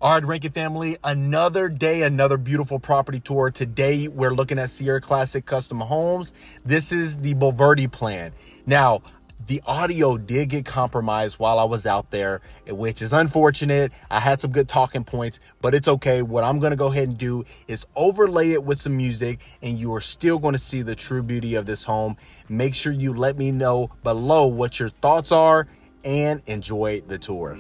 All right, Rankin family, another day, another beautiful property tour. Today, we're looking at Sierra Classic Custom Homes. This is the Bulverde plan. Now, the audio did get compromised while I was out there, which is unfortunate. I had some good talking points, but it's okay. What I'm going to go ahead and do is overlay it with some music, and you are still going to see the true beauty of this home. Make sure you let me know below what your thoughts are and enjoy the tour.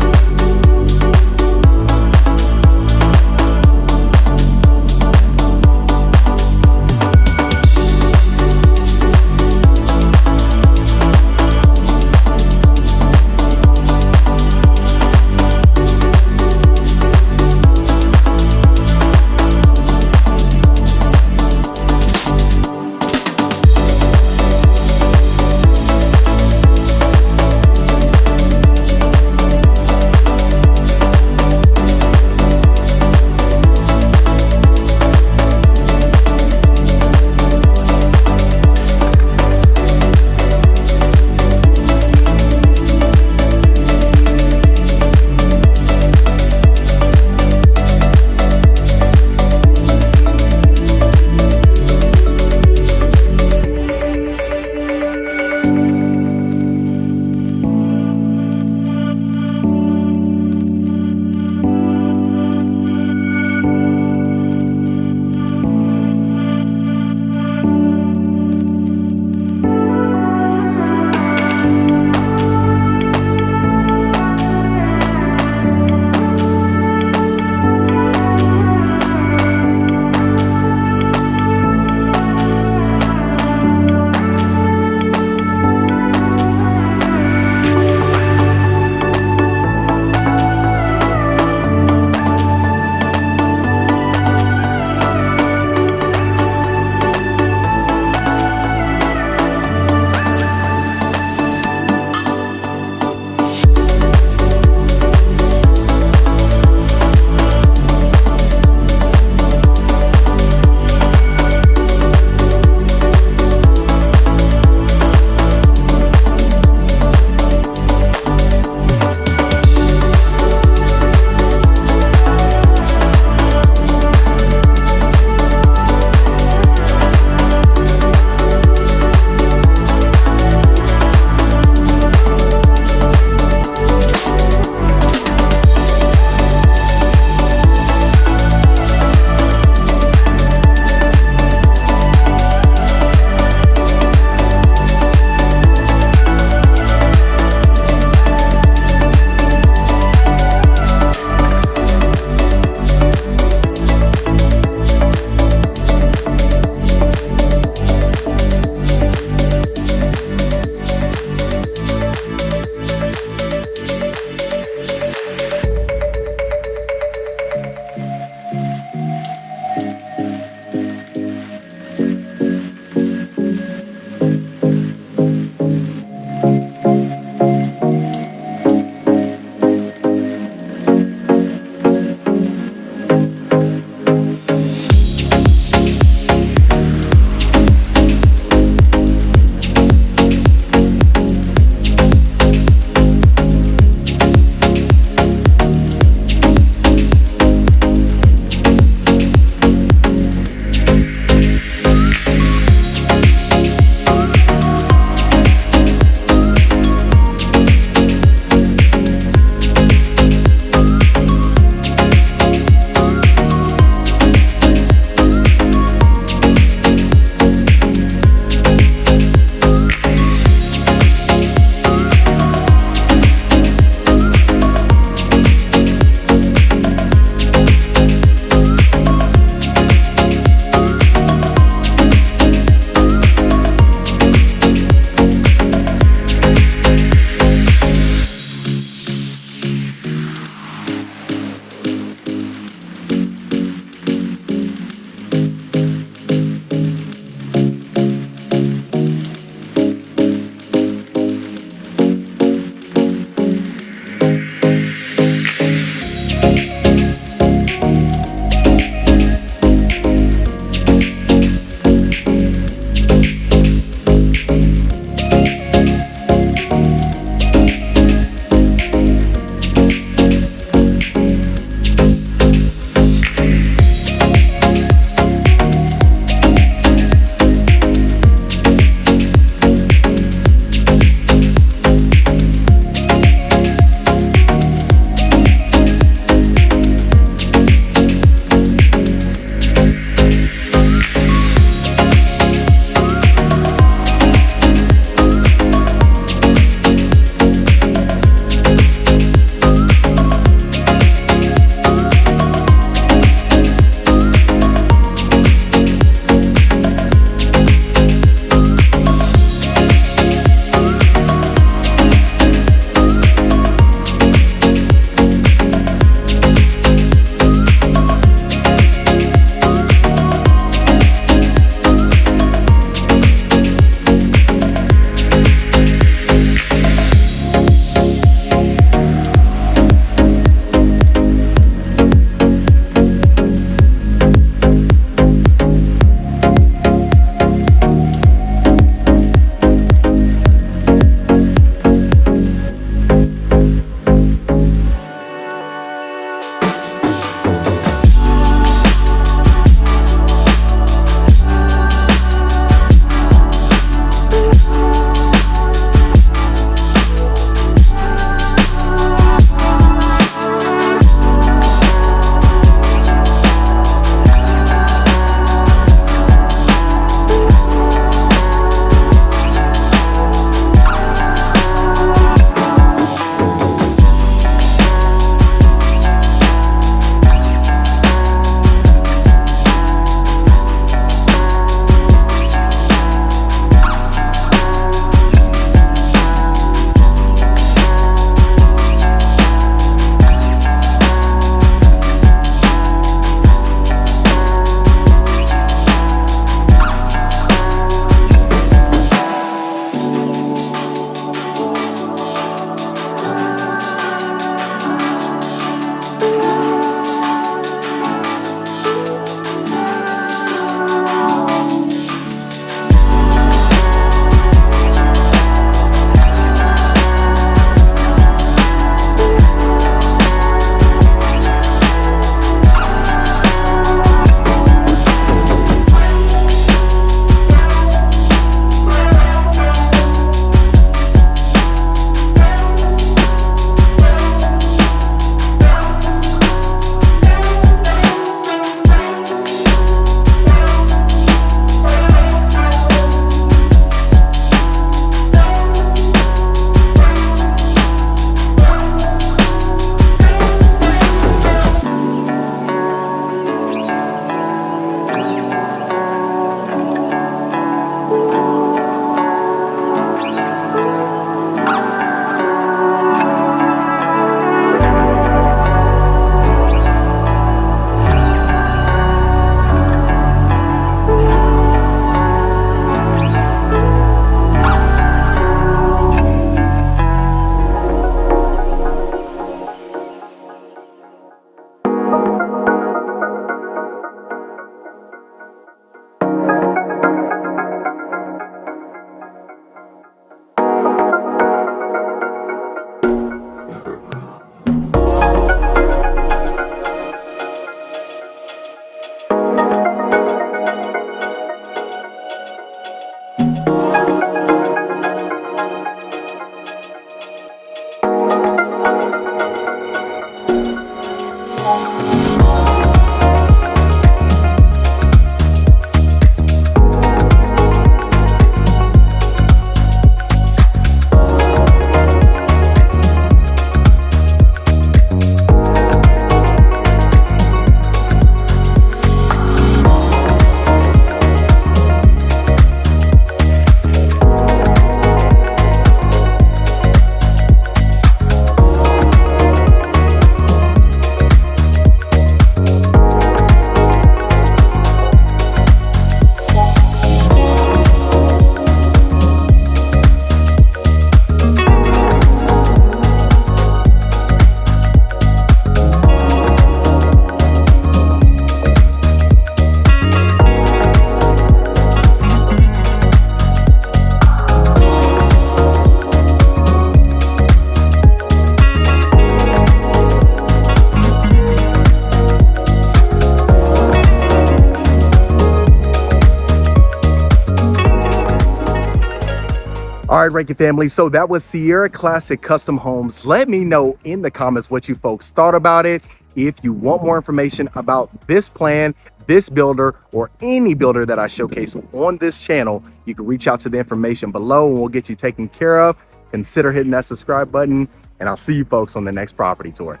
All right, Rankin family. So that was Sierra Classic Custom Homes. Let me know in the comments what you folks thought about it. If you want more information about this plan, this builder, or any builder that I showcase on this channel, you can reach out to the information below and we'll get you taken care of. Consider hitting that subscribe button, and I'll see you folks on the next property tour.